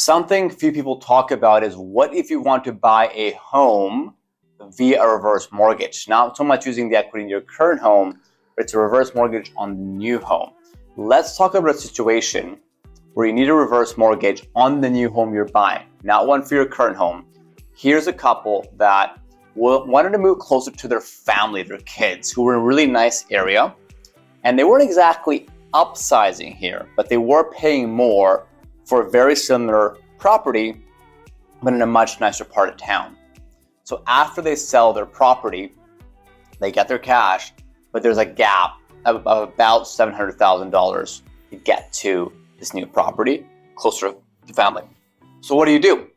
Something few people talk about is what if you want to buy a home via a reverse mortgage? Not so much using the equity in your current home, but it's a reverse mortgage on the new home. Let's talk about a situation where you need a reverse mortgage on the new home you're buying, not one for your current home. Here's a couple that wanted to move closer to their family, their kids, who were in a really nice area, and they weren't exactly upsizing here, but they were paying more for a very similar property, but in a much nicer part of town. So after they sell their property, they get their cash, but there's a gap of about $700,000 to get to this new property closer to family. So what do?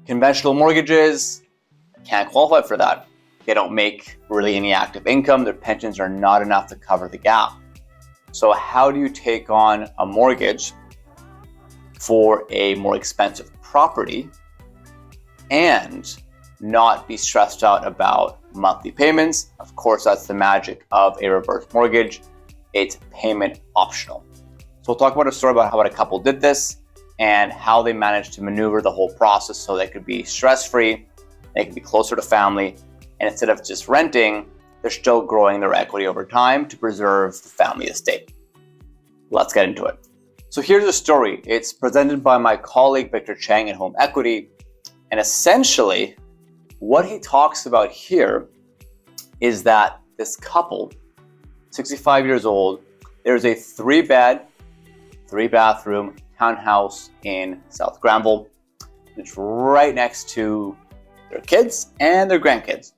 Conventional mortgages can't qualify for that. They don't make really any active income. Their pensions are not enough to cover the gap. So how do you take on a mortgage for a more expensive property and not be stressed out about monthly payments? Of course, that's the magic of a reverse mortgage. It's payment optional. So we'll talk about a story about how a couple did this and how they managed to maneuver the whole process so they could be stress-free, they could be closer to family, and instead of just renting, they're still growing their equity over time to preserve the family estate. Let's get into it. So here's the story. It's presented by my colleague Victor Chang at Home Equity. And essentially, what he talks about here is that this couple, 65 years old, there's a 3-bed, 3-bathroom townhouse in South Granville. It's right next to their kids and their grandkids.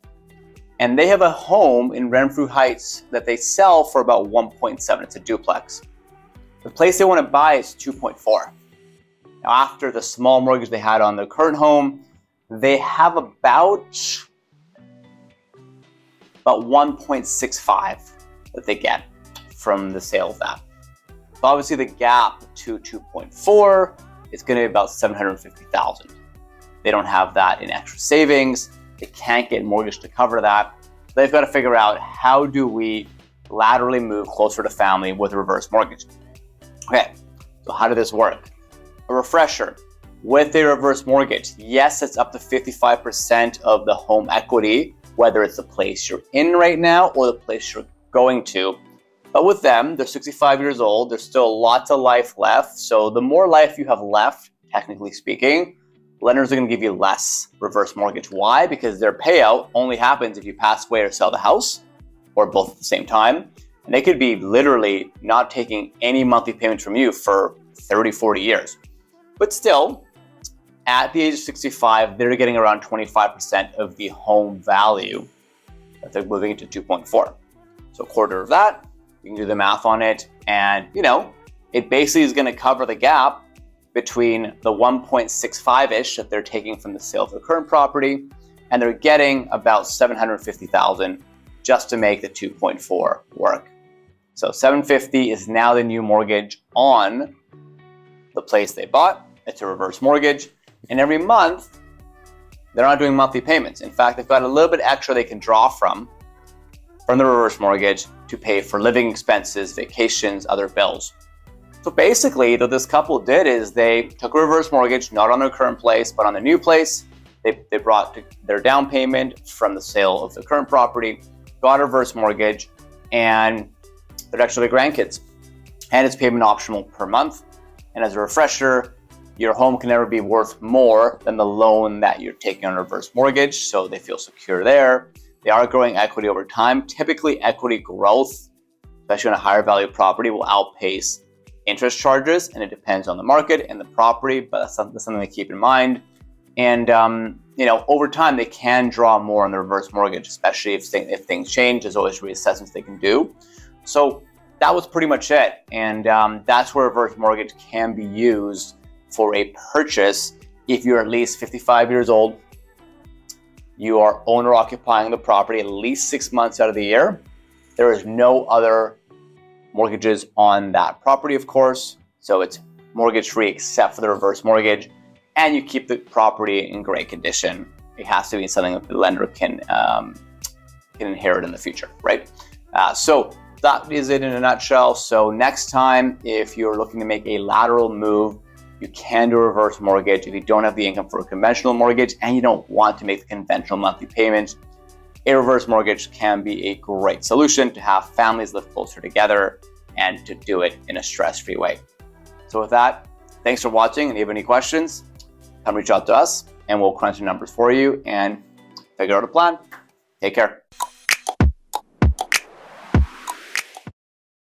And they have a home in Renfrew Heights that they sell for about 1.7. It's a duplex. The place they want to buy is 2.4. Now, after the small mortgage they had on their current home, they have about 1.65 that they get from the sale of that. So obviously the gap to 2.4 is going to be about $750,000. They don't have that in extra savings. They can't get mortgage to cover that. They've got to figure out, how do we laterally move closer to family with a reverse mortgage? Okay, so how did this work? A refresher. With a reverse mortgage, yes, it's up to 55% of the home equity, whether it's the place you're in right now or the place you're going to. But with them, they're 65 years old. There's still lots of life left. So the more life you have left, technically speaking, lenders are going to give you less reverse mortgage. Why? Because their payout only happens if you pass away or sell the house, or both at the same time. And they could be literally not taking any monthly payments from you for 30, 40 years. But still, at the age of 65, they're getting around 25% of the home value that they're moving into 2.4. So a quarter of that, you can do the math on it. And, it basically is going to cover the gap between the 1.65-ish that they're taking from the sale of their current property, and they're getting about $750,000 just to make the 2.4 work. So $750,000 is now the new mortgage on the place they bought. It's a reverse mortgage. And every month, they're not doing monthly payments. In fact, they've got a little bit extra they can draw from the reverse mortgage to pay for living expenses, vacations, other bills. So basically, what this couple did is they took a reverse mortgage, not on their current place, but on the new place. They brought their down payment from the sale of the current property, got a reverse mortgage, and they're actually their grandkids. And it's payment optional per month. And as a refresher, your home can never be worth more than the loan that you're taking on a reverse mortgage, so they feel secure there. They are growing equity over time. Typically, equity growth, especially on a higher value property, will outpace interest charges, and it depends on the market and the property, but that's something to keep in mind. And over time, they can draw more on the reverse mortgage, especially if things change. There's always reassessments they can do. So that was pretty much it. And that's where reverse mortgage can be used for a purchase if you're at least 55 years old, you are owner occupying the property at least 6 months out of the year. There is no other mortgages on that property, of course. So it's mortgage free except for the reverse mortgage, and you keep the property in great condition. It has to be something that the lender can inherit in the future, right? So that is it in a nutshell. So next time, if you're looking to make a lateral move You can do a reverse mortgage if you don't have the income for a conventional mortgage and you don't want to make the conventional monthly payments. A reverse mortgage can be a great solution to have families live closer together and to do it in a stress-free way. So with that, thanks for watching, and if you have any questions, come reach out to us and we'll crunch the numbers for you and figure out a plan. Take care.